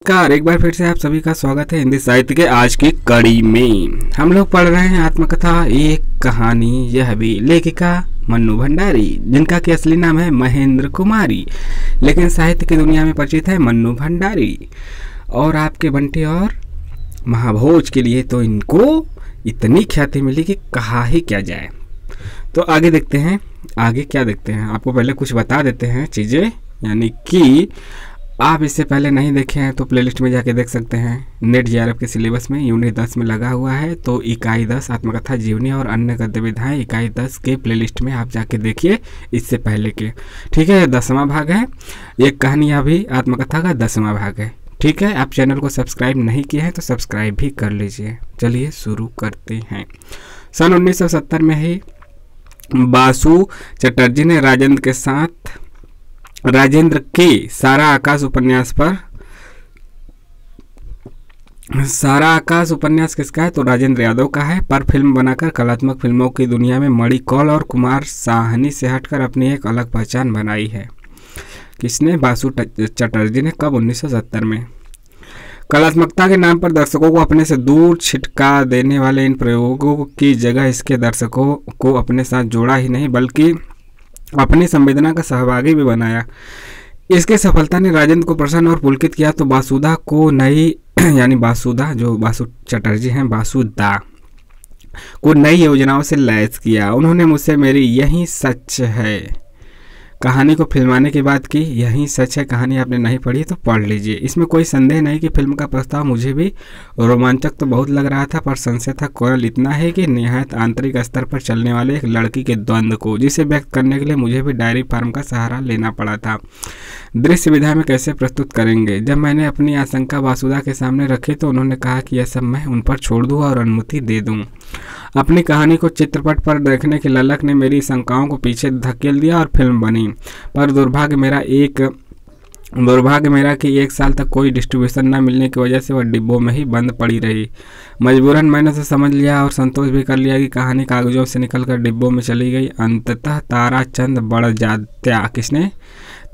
Car एक बार फिर से आप सभी का स्वागत है हिंदी साहित्य के आज की कड़ी में। हम लोग पढ़ रहे हैं आत्मकथा एक कहानी, यह भी लेखिका मन्नू भंडारी, जिनका कि असली नाम है महेंद्र कुमारी, लेकिन साहित्य की दुनिया में परिचित है मन्नू भंडारी। और आपके बंटी और महाभोज के लिए तो इनको इतनी ख्याति मिली कि कहा ही क्या जाए। तो आगे देखते हैं, आगे क्या देखते हैं। आपको पहले कुछ बता देते हैं चीज़ें, यानी कि आप इससे पहले नहीं देखे हैं तो प्लेलिस्ट में जाके देख सकते हैं। नेट जेआरएफ के सिलेबस में यूनिट 10 में लगा हुआ है, तो इकाई 10 आत्मकथा जीवनी और अन्य गद्य विधाएं इकाई 10 के प्लेलिस्ट में आप जाके देखिए इससे पहले के। ठीक है, 10वां भाग है, एक कहानियाँ भी आत्मकथा का 10वां भाग है। ठीक है, आप चैनल को सब्सक्राइब नहीं किए हैं तो सब्सक्राइब भी कर लीजिए। चलिए शुरू करते हैं। सन 1970 में ही बासु चटर्जी ने राजेंद्र के सारा आकाश उपन्यास किसका है? तो राजेंद्र यादव का है। पर फिल्म बनाकर कलात्मक फिल्मों की दुनिया में मणि कौल और कुमार साहनी से हटकर अपनी एक अलग पहचान बनाई है। किसने? बासु चटर्जी ने। कब? 1970 में। कलात्मकता के नाम पर दर्शकों को अपने से दूर छिटका देने वाले इन प्रयोगों की जगह इसके दर्शकों को अपने साथ जोड़ा ही नहीं बल्कि अपनी संवेदना का सहभागी भी बनाया। इसकी सफलता ने राजेंद्र को प्रसन्न और पुलकित किया, तो बासुदा को नई यानी बासुदा जो बासु चटर्जी हैं, बासुदा को नई योजनाओं से लैस किया। उन्होंने मुझसे मेरी यही सच है कहानी को फिल्माने की बात की। यही सच है कहानी आपने नहीं पढ़ी तो पढ़ लीजिए। इसमें कोई संदेह नहीं कि फिल्म का प्रस्ताव मुझे भी रोमांचक तो बहुत लग रहा था, पर संशय था केवल इतना है कि निहायत आंतरिक स्तर पर चलने वाले एक लड़की के द्वंद्व को, जिसे व्यक्त करने के लिए मुझे भी डायरी फार्म का सहारा लेना पड़ा था। दृश्य विधा में कैसे प्रस्तुत करेंगे? जब मैंने अपनी आशंका बासुदा के सामने रखी तो उन्होंने कहा कि यह सब मैं उन पर छोड़ दूँ और अनुमति दे दूँ। अपनी कहानी को चित्रपट पर देखने की ललक ने मेरी शंकाओं को पीछे धकेल दिया और फिल्म बनी। पर दुर्भाग्य मेरा कि 1 साल तक कोई डिस्ट्रीब्यूशन न मिलने की वजह से वह डिब्बों में ही बंद पड़ी रही। मजबूरन मैंने तो समझ लिया और संतोष भी कर लिया कि कहानी कागजों से निकलकर डिब्बों में चली गई। अंततः ताराचंद बड़जात्या, किसने?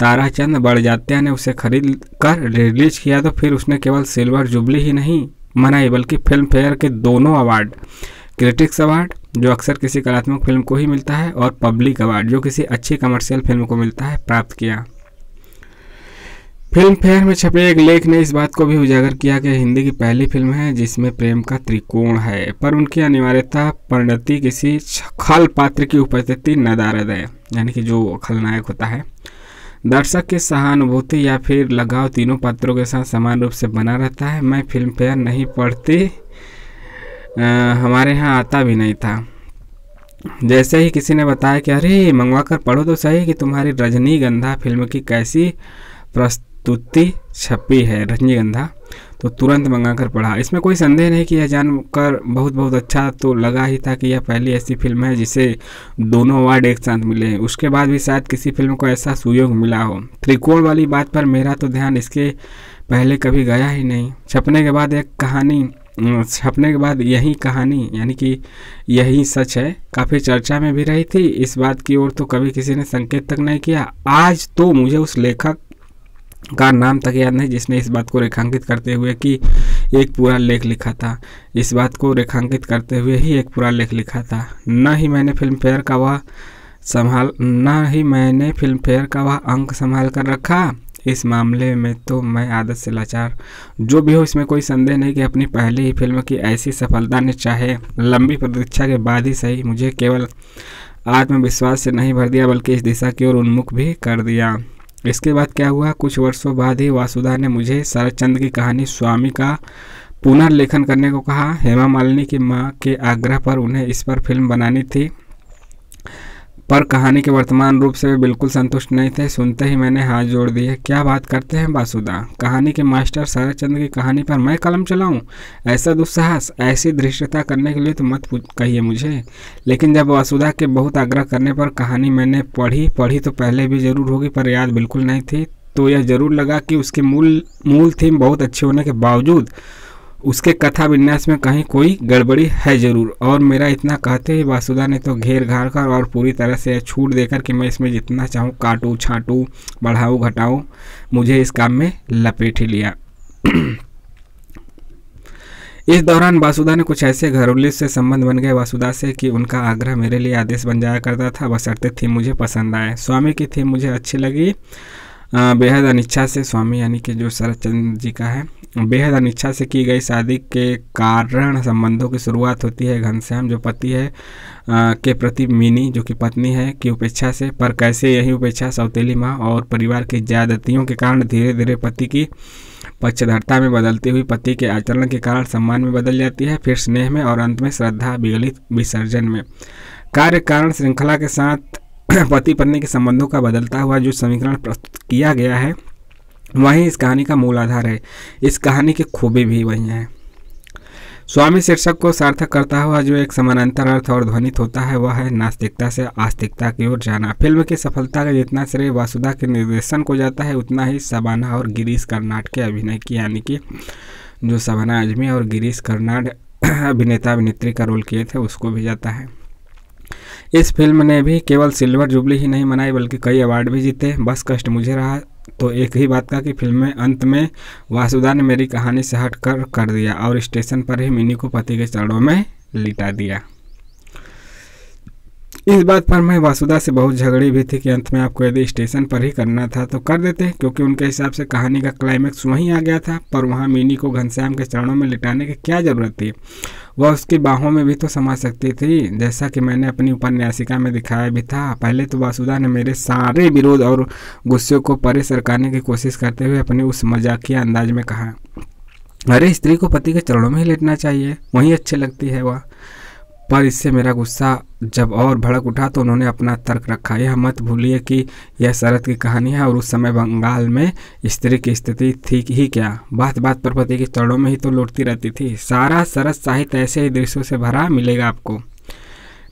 ताराचंद बड़जात्या ने उसे खरीद कर रिलीज किया, तो फिर उसने केवल सिल्वर जुबली ही नहीं मनाई बल्कि फिल्म फेयर के दोनों अवार्ड, क्रिटिक्स अवार्ड जो अक्सर किसी कलात्मक फिल्म को ही मिलता है और पब्लिक अवार्ड जो किसी अच्छी कमर्शियल फिल्म को मिलता है, प्राप्त किया। फिल्म फेयर में छपे एक लेख ने इस बात को भी उजागर किया कि हिंदी की पहली फिल्म है जिसमें प्रेम का त्रिकोण है, पर उनकी अनिवार्यता परिणति किसी खल पात्र की उपस्थिति नदारद है, यानी कि जो खलनायक होता है। दर्शक की सहानुभूति या फिर लगाव तीनों पात्रों के साथ समान रूप से बना रहता है। मैं फिल्म फेयर नहीं पढ़ती, हमारे यहाँ आता भी नहीं था। जैसे ही किसी ने बताया कि अरे मंगवा कर पढ़ो तो सही कि तुम्हारी रजनीगंधा फिल्म की कैसी प्रस्तुति छपी है, रजनीगंधा, तो तुरंत मंगाकर पढ़ा। इसमें कोई संदेह नहीं कि यह जानकर बहुत अच्छा तो लगा ही था कि यह पहली ऐसी फिल्म है जिसे दोनों अवार्ड एक साथ मिले। उसके बाद भी शायद किसी फिल्म को ऐसा सुयोग मिला हो। त्रिकोण वाली बात पर मेरा तो ध्यान इसके पहले कभी गया ही नहीं। छपने के बाद यही कहानी यानी कि यही सच है काफ़ी चर्चा में भी रही थी। इस बात की ओर तो कभी किसी ने संकेत तक नहीं किया। आज तो मुझे उस लेखक का नाम तक याद नहीं जिसने इस बात को रेखांकित करते हुए कि एक पूरा लेख लिखा था। इस बात को रेखांकित करते हुए ही एक पूरा लेख लिखा था। न ही मैंने फिल्म फेयर का वह अंक संभाल कर रखा। इस मामले में तो मैं आदत से लाचार। जो भी हो, इसमें कोई संदेह नहीं कि अपनी पहली ही फिल्म की ऐसी सफलता ने चाहे लंबी प्रतीक्षा के बाद ही सही मुझे केवल आत्मविश्वास से नहीं भर दिया बल्कि इस दिशा की ओर उन्मुख भी कर दिया। इसके बाद क्या हुआ? कुछ वर्षों बाद ही वासुदा ने मुझे शरतचंद की कहानी स्वामी का पुनर्लेखन करने को कहा। हेमा मालिनी की मां के आग्रह पर उन्हें इस पर फिल्म बनानी थी, पर कहानी के वर्तमान रूप से वे बिल्कुल संतुष्ट नहीं थे। सुनते ही मैंने हाथ जोड़ दिए। क्या बात करते हैं बासुदा, कहानी के मास्टर शरतचंद की कहानी पर मैं कलम चलाऊं? ऐसा दुस्साहस, ऐसी धृष्टता करने के लिए तो मत कहिए मुझे। लेकिन जब वासुदा के बहुत आग्रह करने पर कहानी मैंने पढ़ी तो पहले भी जरूर होगी पर याद बिल्कुल नहीं थी, तो यह जरूर लगा कि उसकी मूल थीम बहुत अच्छी होने के बावजूद उसके कथा विन्यास में कहीं कोई गड़बड़ी है जरूर। और मेरा इतना कहते ही वासुदा ने तो घेर घार कर और पूरी तरह से छूट देकर कि मैं इसमें जितना चाहूँ काटूँ छाँटूँ बढ़ाऊँ घटाऊँ, मुझे इस काम में लपेट ही लिया। इस दौरान वासुदा ने कुछ ऐसे घरेलू से संबंध बन गए वासुदा से कि उनका आग्रह मेरे लिए आदेश बन जाया करता था, बशर्ते थीम मुझे पसंद आए। स्वामी की थीम मुझे अच्छी लगी। बेहद अनिच्छा से, स्वामी यानी कि जो शरद चंद्र जी का है, बेहद अनिच्छा से की गई शादी के कारण संबंधों की शुरुआत होती है घनश्याम जो पति है के प्रति मीनी जो कि पत्नी है की उपेक्षा से। पर कैसे यही उपेक्षा सौतेली माँ और परिवार की ज्यादतियों के कारण धीरे धीरे पति की पक्षधरता में बदलती हुई पति के आचरण के कारण सम्मान में बदल जाती है, फिर स्नेह में और अंत में श्रद्धा विगलित विसर्जन में। कार्य कारण श्रृंखला के साथ पति पत्नी के संबंधों का बदलता हुआ जो समीकरण प्रस्तुत किया गया है वही इस कहानी का मूल आधार है। इस कहानी की खूबी भी वही है। स्वामी शीर्षक को सार्थक करता हुआ जो एक समानांतर अर्थ और ध्वनित होता है वह है नास्तिकता से आस्तिकता की ओर जाना। फिल्म की सफलता का जितना श्रेय वासुदा के निर्देशन को जाता है उतना ही शबाना और गिरीश कर्नाड के अभिनय की, यानी कि जो शबाना आजमी और गिरीश कर्नाड अभिनेता अभिनेत्री का रोल किए थे उसको भी जाता है। इस फिल्म ने भी केवल सिल्वर जुबली ही नहीं मनाई बल्कि कई अवार्ड भी जीते। बस कष्ट मुझे रहा तो एक ही बात का कि फिल्म में अंत में वासुदा ने मेरी कहानी से हट कर दिया और स्टेशन पर ही मिनी को पति के चरणों में लिटा दिया। इस बात पर मैं वासुदा से बहुत झगड़ी भी थी कि अंत में आपको यदि स्टेशन पर ही करना था तो कर देते, क्योंकि उनके हिसाब से कहानी का क्लाइमैक्स वहीं आ गया था। पर वहाँ मिनी को घनश्याम के चरणों में लिटाने की क्या जरूरत थी? वह उसकी बाहों में भी तो समा सकती थी, जैसा कि मैंने अपनी उपन्यासिका में दिखाया भी था। पहले तो वासुदा ने मेरे सारे विरोध और गुस्से को परे सरकाने की कोशिश करते हुए अपने उस मजाकिया अंदाज में कहा, अरे स्त्री को पति के चरणों में ही लेटना चाहिए, वहीं अच्छी लगती है वह। पर इससे मेरा गुस्सा जब और भड़क उठा तो उन्होंने अपना तर्क रखा, यह मत भूलिए कि यह शरद की कहानी है और उस समय बंगाल में स्त्री की स्थिति थी ही क्या, बात बात पर पति के चरणों में ही तो लौटती रहती थी। सारा शरद साहित्य ऐसे ही दृश्यों से भरा मिलेगा आपको।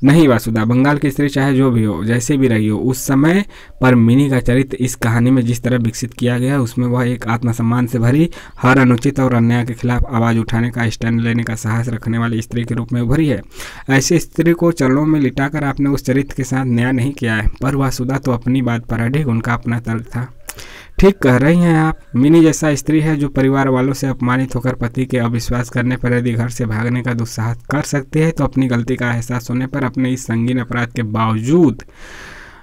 नहीं वासुदा, बंगाल की स्त्री चाहे जो भी हो, जैसे भी रही हो, उस समय पर मिनी का चरित्र इस कहानी में जिस तरह विकसित किया गया उसमें वह एक आत्मसम्मान से भरी, हर अनुचित और अन्याय के खिलाफ आवाज़ उठाने का, स्टैंड लेने का साहस रखने वाली स्त्री के रूप में उभरी है। ऐसी स्त्री को चरणों में लिटाकर आपने उस चरित्र के साथ न्याय नहीं किया है। पर वासुदा तो अपनी बात पर अडिग, उनका अपना तर्क था। ठीक कह रही हैं आप, मिनी जैसा स्त्री है जो परिवार वालों से अपमानित होकर पति के अविश्वास करने पर यदि घर से भागने का दुस्साहस कर सकती है तो अपनी गलती का एहसास होने पर अपने इस संगीन अपराध के बावजूद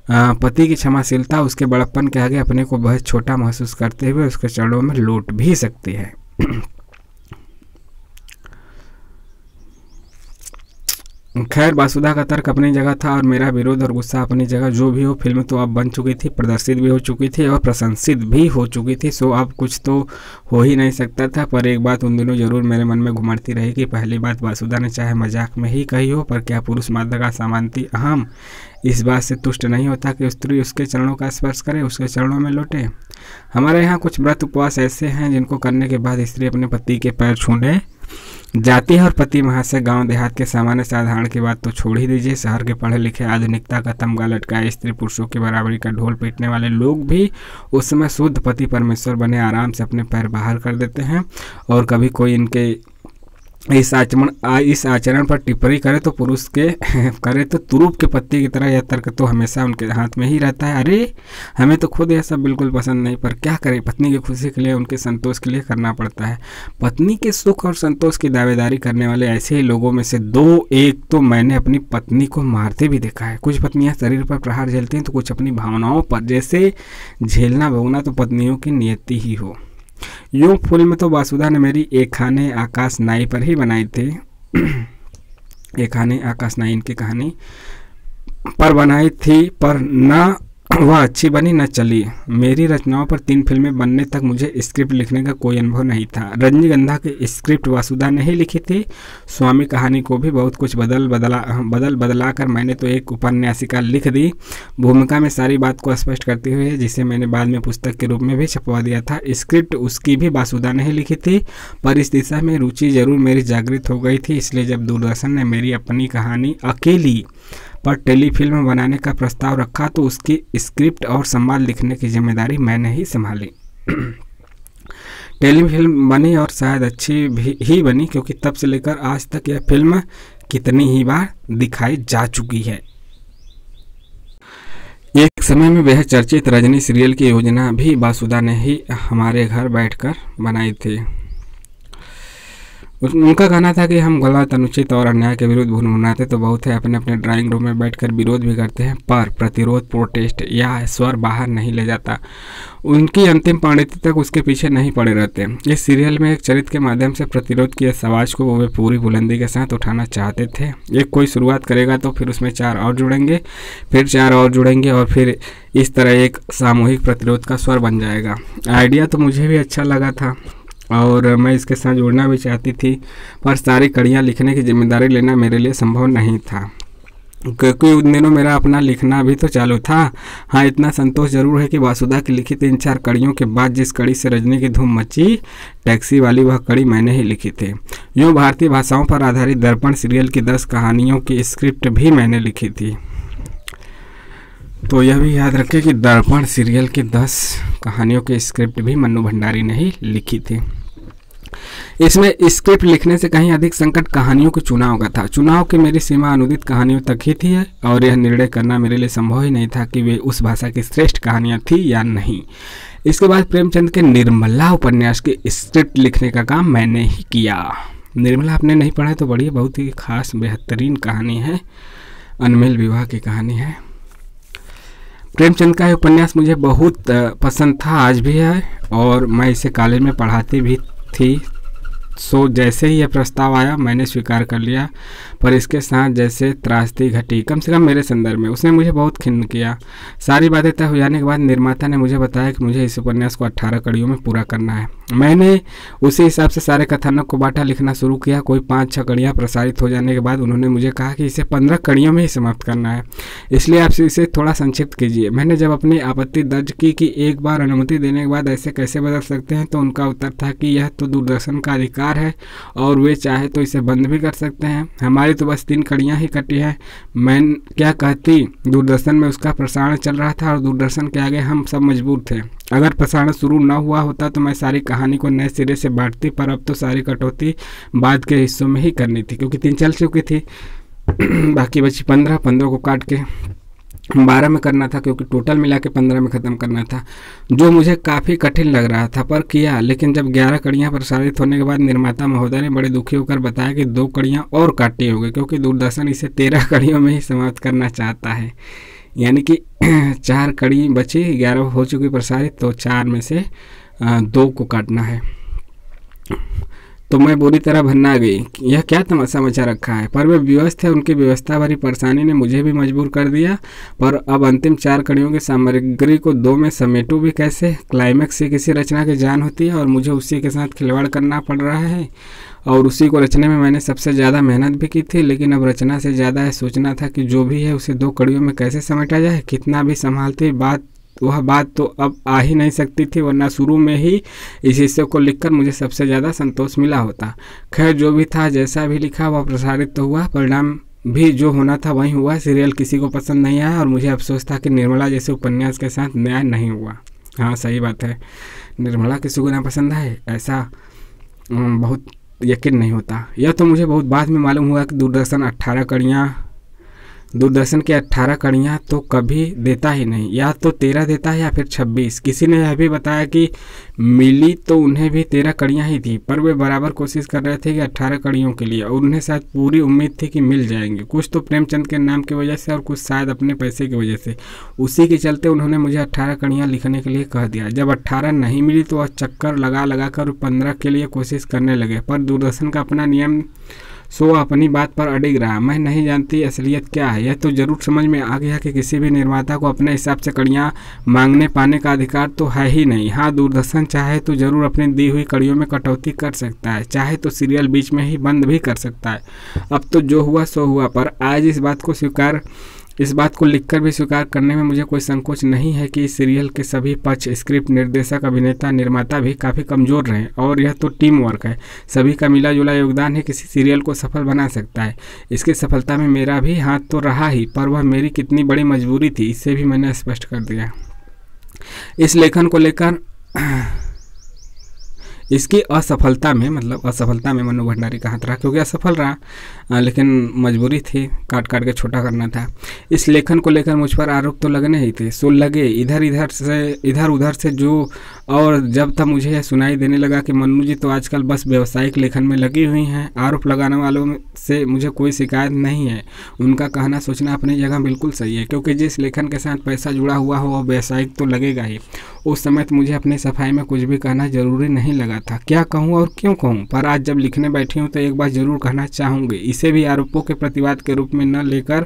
पति की क्षमाशीलता, उसके बड़प्पन के आगे अपने को बहुत छोटा महसूस करते हुए उसके चरणों में लौट भी सकती है। खैर, वासुदा का तर्क अपनी जगह था और मेरा विरोध और गुस्सा अपनी जगह। जो भी हो, फिल्म तो अब बन चुकी थी, प्रदर्शित भी हो चुकी थी और प्रशंसित भी हो चुकी थी, सो अब कुछ तो हो ही नहीं सकता था। पर एक बात उन दिनों जरूर मेरे मन में घुमड़ती रही कि पहली बात वासुदा ने चाहे मजाक में ही कही हो, पर क्या पुरुष मात्र का समानती अहम इस बात से तुष्ट नहीं होता कि स्त्री उसके चरणों का स्पर्श करे, उसके चरणों में लौटे। हमारे यहाँ कुछ व्रत उपवास ऐसे हैं जिनको करने के बाद स्त्री अपने पति के पैर छूने जाती है और पति वहाँ से गांव देहात के सामान्य साधारण की बात तो छोड़ ही दीजिए, शहर के पढ़े लिखे आधुनिकता का तमगा लटकाए स्त्री पुरुषों की बराबरी का ढोल पीटने वाले लोग भी उस समय शुद्ध पति परमेश्वर बने आराम से अपने पैर बाहर कर देते हैं। और कभी कोई इनके इस आचरण पर टिप्पणी करे तो पुरुष के करे तो तुरूप के पत्ती की तरह यह तर्क तो हमेशा उनके हाथ में ही रहता है, अरे हमें तो खुद यह सब बिल्कुल पसंद नहीं, पर क्या करें, पत्नी की खुशी के लिए, उनके संतोष के लिए करना पड़ता है। पत्नी के सुख और संतोष की दावेदारी करने वाले ऐसे ही लोगों में से दो एक तो मैंने अपनी पत्नी को मारते भी देखा है। कुछ पत्नियां शरीर पर प्रहार झेलती हैं तो कुछ अपनी भावनाओं पर, जैसे झेलना भोगना तो पत्नियों की नियति ही हो। यूं फिल्म तो वासुदा ने मेरी एक खाने आकाश नाई पर ही बनाई थी, एक खाने आकाश नाई इनकी कहानी पर बनाई थी, पर न वह अच्छी बनी न चली। मेरी रचनाओं पर 3 फिल्में बनने तक मुझे स्क्रिप्ट लिखने का कोई अनुभव नहीं था। रजनीगंधा की स्क्रिप्ट वासुदा ने ही लिखी थी। स्वामी कहानी को भी बहुत कुछ बदला कर मैंने तो एक उपन्यासिका लिख दी, भूमिका में सारी बात को स्पष्ट करते हुए, जिसे मैंने बाद में पुस्तक के रूप में भी छपवा दिया था। स्क्रिप्ट उसकी भी वासुदा ने ही लिखी थी, पर इस दिशा में रुचि जरूर मेरी जागृत हो गई थी। इसलिए जब दूरदर्शन ने मेरी अपनी कहानी अकेली पर टेलीफिल्म बनाने का प्रस्ताव रखा तो उसकी स्क्रिप्ट और संवाद लिखने की जिम्मेदारी मैंने ही संभाली। टेलीफिल्म बनी और शायद अच्छी भी ही बनी, क्योंकि तब से लेकर आज तक यह फिल्म कितनी ही बार दिखाई जा चुकी है। एक समय में बेहद चर्चित रजनी सीरियल की योजना भी वासुदा ने ही हमारे घर बैठकर बनाई थी। उनका कहना था कि हम गलत, अनुचित और अन्याय के विरुद्ध भुनभुनाते तो बहुत है, अपने अपने ड्राइंग रूम में बैठकर विरोध भी करते हैं, पर प्रतिरोध, प्रोटेस्ट या स्वर बाहर नहीं ले जाता। उनकी अंतिम पंडित तक उसके पीछे नहीं पड़े रहते। इस सीरियल में एक चरित्र के माध्यम से प्रतिरोध की इस आवाज़ को वे पूरी बुलंदी के साथ उठाना चाहते थे। एक कोई शुरुआत करेगा तो फिर उसमें 4 और जुड़ेंगे, फिर 4 और जुड़ेंगे और फिर इस तरह एक सामूहिक प्रतिरोध का स्वर बन जाएगा। आइडिया तो मुझे भी अच्छा लगा था और मैं इसके साथ जुड़ना भी चाहती थी, पर सारी कड़ियाँ लिखने की जिम्मेदारी लेना मेरे लिए संभव नहीं था, क्योंकि उन दिनों मेरा अपना लिखना भी तो चालू था। हाँ, इतना संतोष जरूर है कि वासुदा की लिखी 3-4 कड़ियों के बाद जिस कड़ी से रजनी की धूम मची, टैक्सी वाली, वह कड़ी मैंने ही लिखी थी। यूँ भारतीय भाषाओं पर आधारित दर्पण सीरियल की 10 कहानियों की स्क्रिप्ट भी मैंने लिखी थी। तो यह भी याद रखें कि दर्पण सीरियल की 10 कहानियों की स्क्रिप्ट भी मन्नू भंडारी ने ही लिखी थी। इसमें स्क्रिप्ट लिखने से कहीं अधिक संकट कहानियों के चुनाव का था। चुनाव की मेरी सीमा अनुदित कहानियों तक ही थी और यह निर्णय करना मेरे लिए संभव ही नहीं था कि वे उस भाषा की श्रेष्ठ कहानियाँ थी या नहीं। इसके बाद प्रेमचंद के निर्मला उपन्यास की स्क्रिप्ट लिखने का काम मैंने ही किया। निर्मला आपने नहीं पढ़ा तो बढ़िया, बहुत ही खास बेहतरीन कहानी है, अनमेल विवाह की कहानी है। प्रेमचंद का उपन्यास मुझे बहुत पसंद था, आज भी है, और मैं इसे कॉलेज में पढ़ाती भी थी। सो जैसे ही यह प्रस्ताव आया मैंने स्वीकार कर लिया, पर इसके साथ जैसे त्रासदी घटी, कम से कम मेरे संदर्भ में, उसने मुझे बहुत खिन्न किया। सारी बातें तय हो जाने के बाद निर्माता ने मुझे बताया कि मुझे इस उपन्यास को 18 कड़ियों में पूरा करना है। मैंने उसी हिसाब से सारे कथानक को बांटा, लिखना शुरू किया। कोई 5-6 कड़ियाँ प्रसारित हो जाने के बाद उन्होंने मुझे कहा कि इसे 15 कड़ियों में ही समाप्त करना है, इसलिए आप इसे थोड़ा संक्षिप्त कीजिए। मैंने जब अपनी आपत्ति दर्ज की कि एक बार अनुमति देने के बाद ऐसे कैसे बदल सकते हैं, तो उनका उत्तर था कि यह तो दूरदर्शन का अधिकार है और वे चाहे तो इसे बंद भी कर सकते हैं। हमारी तो बस 3 कड़ियाँ ही कटी है। मैं क्या कहती, दूरदर्शन में उसका प्रसारण चल रहा था और दूरदर्शन के आगे हम सब मजबूर थे। अगर प्रसारण शुरू न हुआ होता तो मैं सारी कहानी को नए सिरे से बांटती, पर अब तो सारी कटौती बाद के हिस्सों में ही करनी थी, क्योंकि 3 चल चुकी थी। बाकी बची 15 को काट के 12 में करना था, क्योंकि टोटल मिला के 15 में ख़त्म करना था, जो मुझे काफ़ी कठिन लग रहा था, पर किया। लेकिन जब 11 कड़ियाँ प्रसारित होने के बाद निर्माता महोदय ने बड़े दुखी होकर बताया कि 2 कड़ियाँ और काटनी होगी, क्योंकि दूरदर्शन इसे 13 कड़ियों में ही समाप्त करना चाहता है। यानी कि 4 कड़ी बची, 11 हो चुकी प्रसारित, तो 4 में से 2 को काटना है। तो मैं बुरी तरह भन्ना गई, यह क्या तमाशा मचा रखा है। पर वे व्यवस्था, उनकी व्यवस्था भरी परेशानी ने मुझे भी मजबूर कर दिया। पर अब अंतिम 4 कड़ियों की सामग्री को 2 में समेटूं भी कैसे। क्लाइमैक्स से किसी रचना की जान होती है और मुझे उसी के साथ खिलवाड़ करना पड़ रहा है, और उसी को रचने में मैंने सबसे ज़्यादा मेहनत भी की थी। लेकिन अब रचना से ज़्यादा सोचना था कि जो भी है उसे 2 कड़ियों में कैसे समेटा जाए। कितना भी संभालती वह बात तो अब आ ही नहीं सकती थी, वरना शुरू में ही इस हिस्से को लिखकर मुझे सबसे ज़्यादा संतोष मिला होता। खैर, जो भी था, जैसा भी लिखा वह प्रसारित तो हुआ, परिणाम भी जो होना था वही हुआ। सीरियल किसी को पसंद नहीं आया और मुझे अफसोस था कि निर्मला जैसे उपन्यास के साथ न्याय नहीं हुआ। हाँ, सही बात है, निर्मला किसी को ना पसंद आए ऐसा बहुत यकीन नहीं होता। यह तो मुझे बहुत बाद में मालूम हुआ कि दूरदर्शन की 18 कड़ियाँ तो कभी देता ही नहीं, या तो 13 देता है या फिर 26। किसी ने यह भी बताया कि मिली तो उन्हें भी 13 कड़ियाँ ही थी, पर वे बराबर कोशिश कर रहे थे कि 18 कड़ियों के लिए, और उन्हें शायद पूरी उम्मीद थी कि मिल जाएंगे। कुछ तो प्रेमचंद के नाम की वजह से और कुछ शायद अपने पैसे की वजह से। उसी के चलते उन्होंने मुझे 18 कड़ियाँ लिखने के लिए कह दिया। जब 18 नहीं मिली तो वह चक्कर लगा कर 15 के लिए कोशिश करने लगे, पर दूरदर्शन का अपना नियम, सो अपनी बात पर अडिग रहा। मैं नहीं जानती असलियत क्या है। यह तो जरूर समझ में आ गया कि किसी भी निर्माता को अपने हिसाब से कड़ियाँ मांगने पाने का अधिकार तो है ही नहीं। हाँ, दूरदर्शन चाहे तो जरूर अपनी दी हुई कड़ियों में कटौती कर सकता है, चाहे तो सीरियल बीच में ही बंद भी कर सकता है। अब तो जो हुआ सो हुआ, पर आज इस बात को लिखकर भी स्वीकार करने में मुझे कोई संकोच नहीं है कि इस सीरियल के सभी पक्ष, स्क्रिप्ट, निर्देशक, अभिनेता, निर्माता भी काफ़ी कमज़ोर रहे, और यह तो टीम वर्क है। सभी का मिला जुला योगदान है किसी सीरियल को सफल बना सकता है। इसकी सफलता में मेरा भी हाथ तो रहा ही, पर वह मेरी कितनी बड़ी मजबूरी थी, इसे भी मैंने स्पष्ट कर दिया। इस लेखन को लेकर इसकी असफलता में, मतलब असफलता में मनु भंडारी का हाथ रहा, क्योंकि असफल रहा, लेकिन मजबूरी थी, काट काट के छोटा करना था। इस लेखन को लेकर मुझ पर आरोप तो लगने ही थे, सो लगे इधर उधर से जो, और जब तक मुझे यह सुनाई देने लगा कि मन्नू जी तो आजकल बस व्यावसायिक लेखन में लगी हुई हैं, आरोप लगाने वालों से मुझे कोई शिकायत नहीं है। उनका कहना सोचना अपनी जगह बिल्कुल सही है, क्योंकि जिस लेखन के साथ पैसा जुड़ा हुआ हो वह व्यावसायिक तो लगेगा ही। उस समय तो मुझे अपनी सफाई में कुछ भी कहना जरूरी नहीं लगा था, क्या कहूँ और क्यों कहूँ, पर आज जब लिखने बैठी हूँ तो एक बात जरूर कहना चाहूँगी। इसे भी आरोपों के प्रतिवाद के रूप में न लेकर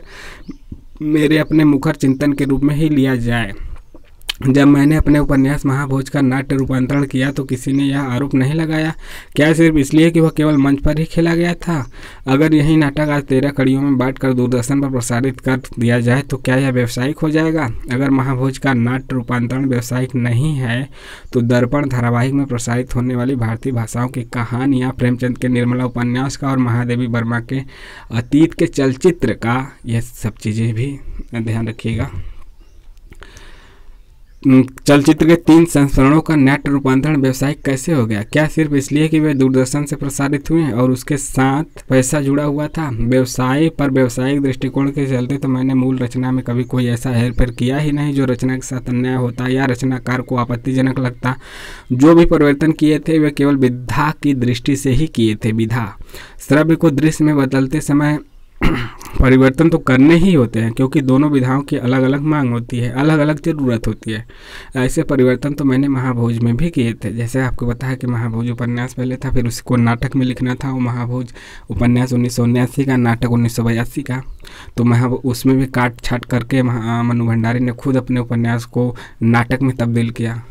मेरे अपने मुखर चिंतन के रूप में ही लिया जाए। जब मैंने अपने उपन्यास महाभोज का नाट्य रूपांतरण किया तो किसी ने यह आरोप नहीं लगाया, क्या सिर्फ इसलिए कि वह केवल मंच पर ही खेला गया था? अगर यही नाटक आज 13 कड़ियों में बांटकर दूरदर्शन पर प्रसारित कर दिया जाए तो क्या यह व्यावसायिक हो जाएगा? अगर महाभोज का नाट्य रूपांतरण व्यावसायिक नहीं है तो दर्पण धारावाहिक में प्रसारित होने वाली भारतीय भाषाओं की कहानियाँ, प्रेमचंद के निर्मला उपन्यास का और महादेवी वर्मा के अतीत के चलचित्र का, यह सब चीज़ें भी ध्यान रखिएगा। चलचित्र के 3 संस्करणों का नाट्य रूपांतरण व्यावसायिक कैसे हो गया? क्या सिर्फ इसलिए कि वे दूरदर्शन से प्रसारित हुए और उसके साथ पैसा जुड़ा हुआ था? व्यवसाय पर व्यावसायिक दृष्टिकोण के चलते तो मैंने मूल रचना में कभी कोई ऐसा हेरफेर किया ही नहीं जो रचना के साथ अन्याय होता या रचनाकार को आपत्तिजनक लगता। जो भी परिवर्तन किए थे वे केवल विधा की दृष्टि से ही किए थे। विधा श्रव्य को दृश्य में बदलते समय परिवर्तन तो करने ही होते हैं, क्योंकि दोनों विधाओं की अलग अलग मांग होती है, अलग अलग ज़रूरत होती है। ऐसे परिवर्तन तो मैंने महाभोज में भी किए थे। जैसे आपको बताया कि महाभोज उपन्यास पहले था, फिर उसको नाटक में लिखना था। वो महाभोज उपन्यास 1979 का, नाटक 1982 का। तो मैं उसमें भी काट छाट करके मनु भंडारी ने खुद अपने उपन्यास को नाटक में तब्दील किया।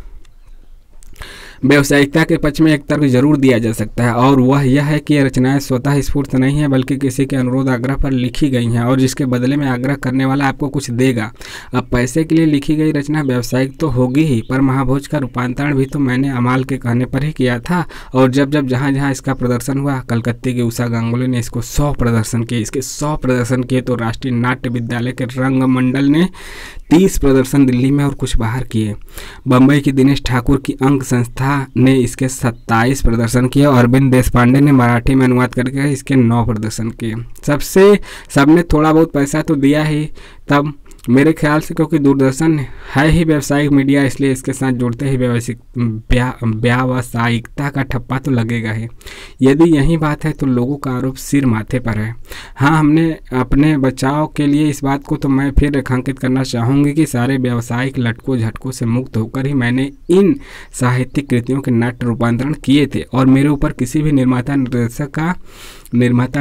व्यावसायिकता के पक्ष में एक तर्क जरूर दिया जा सकता है, और वह यह है कि ये रचनाएं स्वतः स्फूर्त नहीं है, बल्कि किसी के अनुरोध आग्रह पर लिखी गई हैं और जिसके बदले में आग्रह करने वाला आपको कुछ देगा। अब पैसे के लिए लिखी गई रचना व्यावसायिक तो होगी ही, पर महाभोज का रूपांतरण भी तो मैंने अमाल के कहने पर ही किया था। और जब जहाँ इसका प्रदर्शन हुआ, कलकत्ते के उषा गांगुली ने इसको 100 प्रदर्शन किए, इसके 100 प्रदर्शन किए, तो राष्ट्रीय नाट्य विद्यालय के रंगमंडल ने 30 प्रदर्शन दिल्ली में और कुछ बाहर किए। बम्बई की दिनेश ठाकुर की अंक संस्था ने इसके 27 प्रदर्शन किए और अरविंद देशपांडे ने मराठी में अनुवाद करके इसके 9 प्रदर्शन किए। सबने थोड़ा बहुत पैसा तो दिया ही तब, मेरे ख्याल से, क्योंकि दूरदर्शन है ही व्यावसायिक मीडिया, इसलिए इसके साथ जुड़ते ही व्यावसायिकता का ठप्पा तो लगेगा ही। यदि यही बात है तो लोगों का आरोप सिर माथे पर है। हाँ, हमने अपने बचाव के लिए इस बात को तो मैं फिर रेखांकित करना चाहूँगी कि सारे व्यावसायिक लटकों झटकों से मुक्त होकर ही मैंने इन साहित्यिक कृतियों के नाट्य रूपांतरण किए थे, और मेरे ऊपर किसी भी निर्माता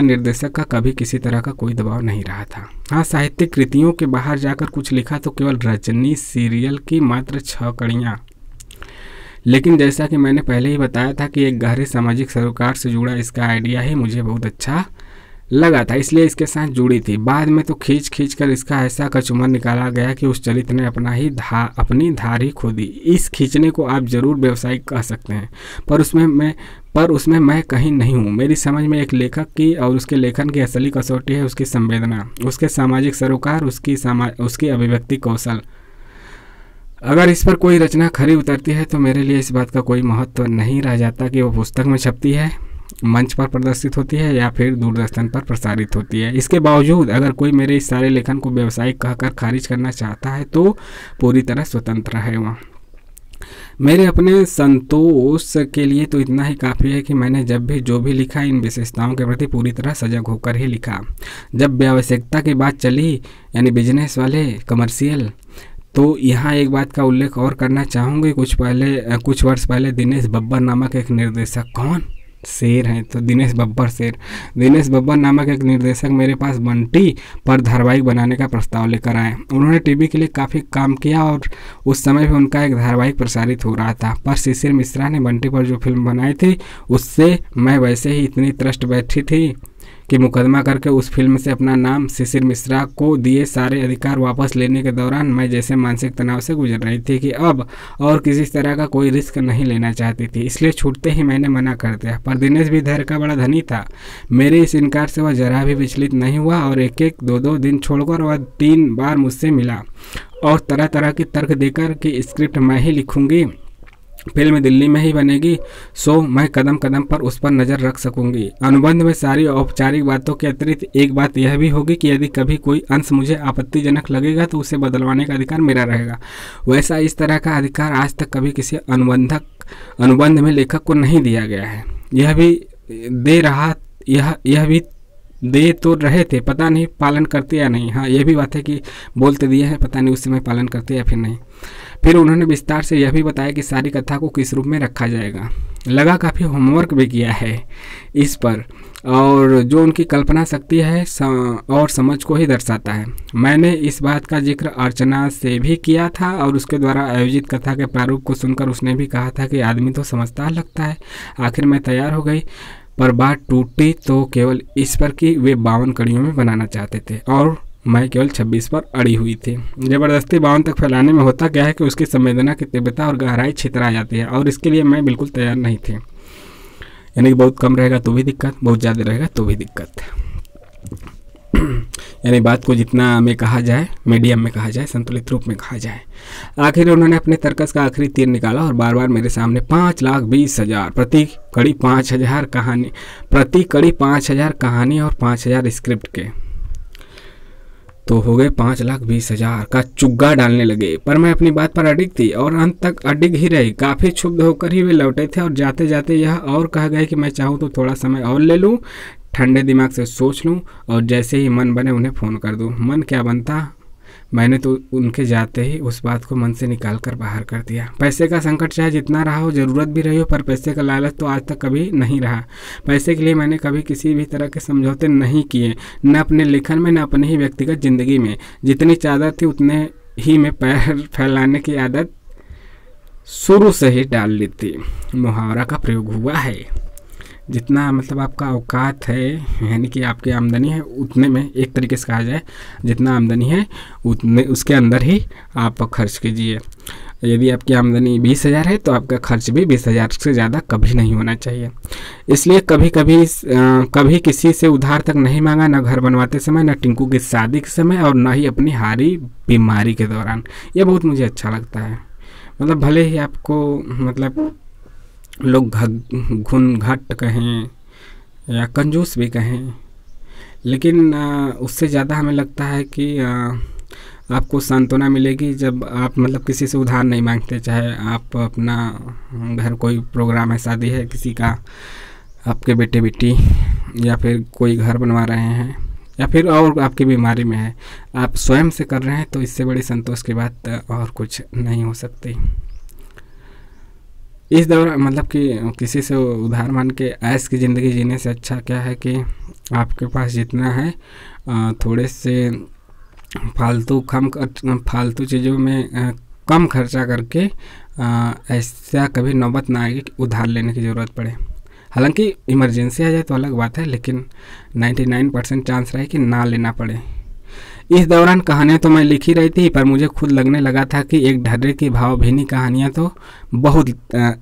निर्देशक का कभी किसी तरह का कोई दबाव नहीं रहा था। हाँ, साहित्यिक कृतियों के बाहर जाकर कुछ लिखा तो केवल रजनी सीरियल की मात्र 6 कड़ियाँ। लेकिन जैसा कि मैंने पहले ही बताया था कि एक गहरे सामाजिक सरोकार से जुड़ा इसका आइडिया ही मुझे बहुत अच्छा लगा था, इसलिए इसके साथ जुड़ी थी। बाद में तो खींच कर इसका ऐसा कचूमर निकाला गया कि उस चरित्र ने अपनी धार ही खो दी। इस खींचने को आप जरूर व्यावसायिक कह सकते हैं, पर उसमें मैं कहीं नहीं हूँ। मेरी समझ में एक लेखक की और उसके लेखन की असली कसौटी है उसकी संवेदना, उसके सामाजिक सरोकार, उसकी अभिव्यक्ति कौशल। अगर इस पर कोई रचना खरी उतरती है तो मेरे लिए इस बात का कोई महत्व नहीं रह जाता कि वो पुस्तक में छपती है, मंच पर प्रदर्शित होती है या फिर दूरदर्शन पर प्रसारित होती है। इसके बावजूद अगर कोई मेरे इस सारे लेखन को व्यावसायिक कहकर खारिज करना चाहता है तो पूरी तरह स्वतंत्र है। वह मेरे अपने संतोष के लिए तो इतना ही काफ़ी है कि मैंने जब भी जो भी लिखा इन विशेषताओं के प्रति पूरी तरह सजग होकर ही लिखा। जब व्यावसायिकता की बात चली, यानी बिजनेस वाले, कमर्शियल, तो यहाँ एक बात का उल्लेख और करना चाहूँगी। कुछ वर्ष पहले दिनेश बब्बर नामक एक निर्देशक, कौन शेर हैं तो दिनेश बब्बर नामक एक निर्देशक मेरे पास बंटी पर धारावाहिक बनाने का प्रस्ताव लेकर आए। उन्होंने टीवी के लिए काफ़ी काम किया और उस समय भी उनका एक धारावाहिक प्रसारित हो रहा था, पर शिशिर मिश्रा ने बंटी पर जो फिल्म बनाई थी उससे मैं वैसे ही इतनी त्रस्त बैठी थी कि मुकदमा करके उस फिल्म से अपना नाम शिशिर मिश्रा को दिए सारे अधिकार वापस लेने के दौरान मैं जैसे मानसिक तनाव से गुजर रही थी कि अब और किसी तरह का कोई रिस्क नहीं लेना चाहती थी, इसलिए छूटते ही मैंने मना कर दिया। पर दिनेश भी धैर्य का बड़ा धनी था, मेरे इस इनकार से वह जरा भी विचलित नहीं हुआ और एक 2 दिन छोड़कर वह 3 बार मुझसे मिला और तरह तरह के तर्क देकर कि स्क्रिप्ट मैं ही लिखूंगी फिल्म दिल्ली में ही बनेगी, सो मैं कदम कदम पर उस पर नज़र रख सकूंगी। अनुबंध में सारी औपचारिक बातों के अतिरिक्त एक बात यह भी होगी कि यदि कभी कोई अंश मुझे आपत्तिजनक लगेगा तो उसे बदलवाने का अधिकार मेरा रहेगा। वैसा इस तरह का अधिकार आज तक कभी किसी अनुबंध में लेखक को नहीं दिया गया है। यह भी दे तो रहे थे, पता नहीं पालन करते या नहीं। हाँ, यह भी बात है कि बोलते दिए हैं, पता नहीं उस समय पालन करते या फिर नहीं। फिर उन्होंने विस्तार से यह भी बताया कि सारी कथा को किस रूप में रखा जाएगा। लगा काफ़ी होमवर्क भी किया है इस पर, और जो उनकी कल्पना शक्ति है और समझ को ही दर्शाता है। मैंने इस बात का जिक्र अर्चना से भी किया था और उसके द्वारा आयोजित कथा के प्रारूप को सुनकर उसने भी कहा था कि आदमी तो समझदार लगता है। आखिर मैं तैयार हो गई, पर बात टूटी तो केवल इस पर कि वे 52 कड़ियों में बनाना चाहते थे और मैं केवल 26 पर अड़ी हुई थी। ज़बरदस्ती 52 तक फैलाने में होता क्या है कि उसकी संवेदना की तीव्रता और गहराई छितरा जाती है, और इसके लिए मैं बिल्कुल तैयार नहीं थी। यानी कि बहुत कम रहेगा तो भी दिक्कत, बहुत ज़्यादा रहेगा तो भी दिक्कत। यानी बात को जितना में कहा जाए, मीडियम में कहा जाए, संतुलित रूप में कहा जाए। आखिर उन्होंने अपने तर्कस का आखिरी तीर निकाला और बार बार मेरे सामने 5,20,000 प्रति कड़ी 5,000 कहानी, प्रति कड़ी 5,000 कहानी और 5,000 स्क्रिप्ट के तो हो गए 5,20,000 का चुग्गा डालने लगे। पर मैं अपनी बात पर अडिग थी और अंत तक अडिग ही रही। काफ़ी क्षुब्ध होकर ही वे लौटे थे और जाते जाते यह और कह गए कि मैं चाहूँ तो थोड़ा समय और ले लूँ, ठंडे दिमाग से सोच लूँ और जैसे ही मन बने उन्हें फ़ोन कर दूँ। मन क्या बनता, मैंने तो उनके जाते ही उस बात को मन से निकाल कर बाहर कर दिया। पैसे का संकट चाहे जितना रहा हो, ज़रूरत भी रही हो, पर पैसे का लालच तो आज तक कभी नहीं रहा। पैसे के लिए मैंने कभी किसी भी तरह के समझौते नहीं किए, न अपने लेखन में न अपनी ही व्यक्तिगत ज़िंदगी में। जितनी चादर थी उतने ही में पैर फैलाने की आदत शुरू से ही डाल ली थी। मुहावरा का प्रयोग हुआ है, जितना मतलब आपका औकात है, यानी कि आपकी आमदनी है उतने में, एक तरीके से कहा जाए जितना आमदनी है उतने उसके अंदर ही आप खर्च कीजिए। यदि आपकी आमदनी 20,000 है तो आपका खर्च भी 20,000 से ज़्यादा कभी नहीं होना चाहिए। इसलिए कभी किसी से उधार तक नहीं मांगा, न घर बनवाते समय, न टिंकू की शादी के समय और न ही अपनी हारी बीमारी के दौरान। ये बहुत मुझे अच्छा लगता है। मतलब भले ही आपको मतलब लोग घुन घट कहें या कंजूस भी कहें, लेकिन उससे ज़्यादा हमें लगता है कि आपको सांत्वना मिलेगी जब आप मतलब किसी से उधार नहीं मांगते। चाहे आप अपना घर कोई प्रोग्राम है, शादी है किसी का, आपके बेटे बेटी, या फिर कोई घर बनवा रहे हैं, या फिर और आपकी बीमारी में है, आप स्वयं से कर रहे हैं, तो इससे बड़ी संतोष की बात और कुछ नहीं हो सकती। इस दौरान मतलब कि किसी से उधार मान के ऐश की ज़िंदगी जीने से अच्छा क्या है कि आपके पास जितना है थोड़े से फालतू चीज़ों में कम खर्चा करके ऐसा कभी नौबत ना आएगी कि उधार लेने की ज़रूरत पड़े। हालांकि इमरजेंसी आ जाए तो अलग बात है, लेकिन 99% चांस रहे कि ना लेना पड़े। इस दौरान कहानियाँ तो मैं लिख ही रही थी, पर मुझे खुद लगने लगा था कि एक ढर्रे की भावभीनी कहानियाँ तो बहुत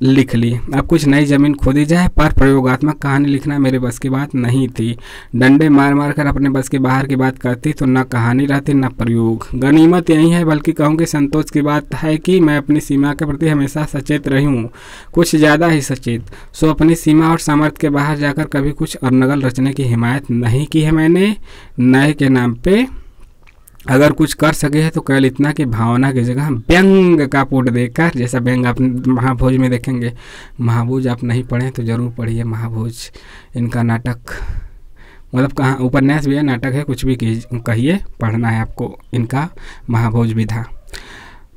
लिख ली, अब कुछ नई ज़मीन खोदी जाए। पर प्रयोगात्मक कहानी लिखना मेरे बस की बात नहीं थी। डंडे मार मार कर अपने बस के बाहर की बात करती तो न कहानी रहती न प्रयोग। गनीमत यही है, बल्कि कहूँ कि संतोष की बात है कि मैं अपनी सीमा के प्रति हमेशा सचेत रही हूँ, कुछ ज़्यादा ही सचेत। सो अपनी सीमा और सामर्थ्य के बाहर जाकर कभी कुछ अरनगल रचने की हिमायत नहीं की है मैंने। नए के नाम पे अगर कुछ कर सके है तो केवल इतना कि भावना की जगह व्यंग का पुट देकर, जैसा व्यंग आप महाभोज में देखेंगे। महाभोज आप नहीं पढ़ें तो ज़रूर पढ़िए महाभोज, इनका नाटक, मतलब कहाँ उपन्यास भी है, नाटक है, कुछ भी कहिए, पढ़ना है आपको इनका महाभोज भी था।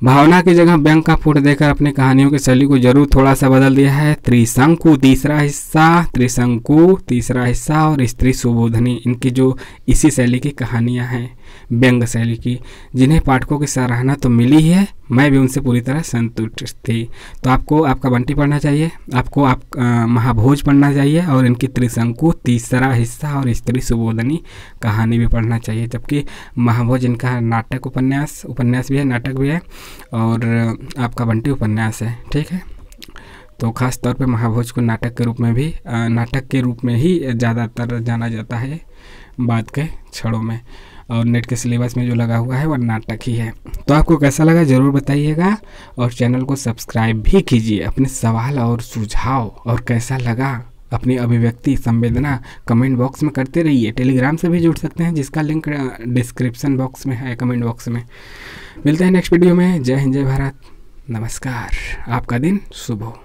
भावना की जगह व्यंग का फुट देकर अपनी कहानियों की शैली को जरूर थोड़ा सा बदल दिया है। त्रिशंकु तीसरा हिस्सा और स्त्री सुबोधनी, इनकी जो इसी शैली की कहानियां हैं, व्यंग शैली की, जिन्हें पाठकों की सराहना तो मिली ही है, मैं भी उनसे पूरी तरह संतुष्ट थी। तो आपको आपका बंटी पढ़ना चाहिए, आपको महाभोज पढ़ना चाहिए, और इनकी त्रिशंकु तीसरा हिस्सा और स्त्री सुबोधनी कहानी भी पढ़ना चाहिए। जबकि महाभोज इनका नाटक उपन्यास भी है, नाटक भी है, और आपका बंटी उपन्यास है। ठीक है, तो ख़ास तौर पे महाभोज को नाटक के रूप में ही ज़्यादातर जाना जाता है बाद के क्षणों में। और नेट के सिलेबस में जो लगा हुआ है वह नाटक ही है। तो आपको कैसा लगा ज़रूर बताइएगा और चैनल को सब्सक्राइब भी कीजिए। अपने सवाल और सुझाव और कैसा लगा अपनी अभिव्यक्ति संवेदना कमेंट बॉक्स में करते रहिए। टेलीग्राम से भी जुड़ सकते हैं जिसका लिंक डिस्क्रिप्शन बॉक्स में है, कमेंट बॉक्स में। मिलते हैं नेक्स्ट वीडियो में। जय हिंद, जय भारत, नमस्कार। आपका दिन शुभ हो।